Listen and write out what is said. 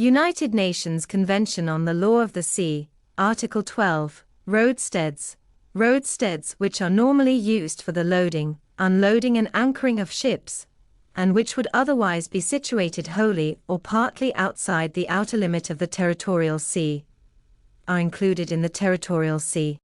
United Nations Convention on the Law of the Sea, Article 12, roadsteads. Roadsteads which are normally used for the loading, unloading and anchoring of ships, and which would otherwise be situated wholly or partly outside the outer limit of the territorial sea, are included in the territorial sea.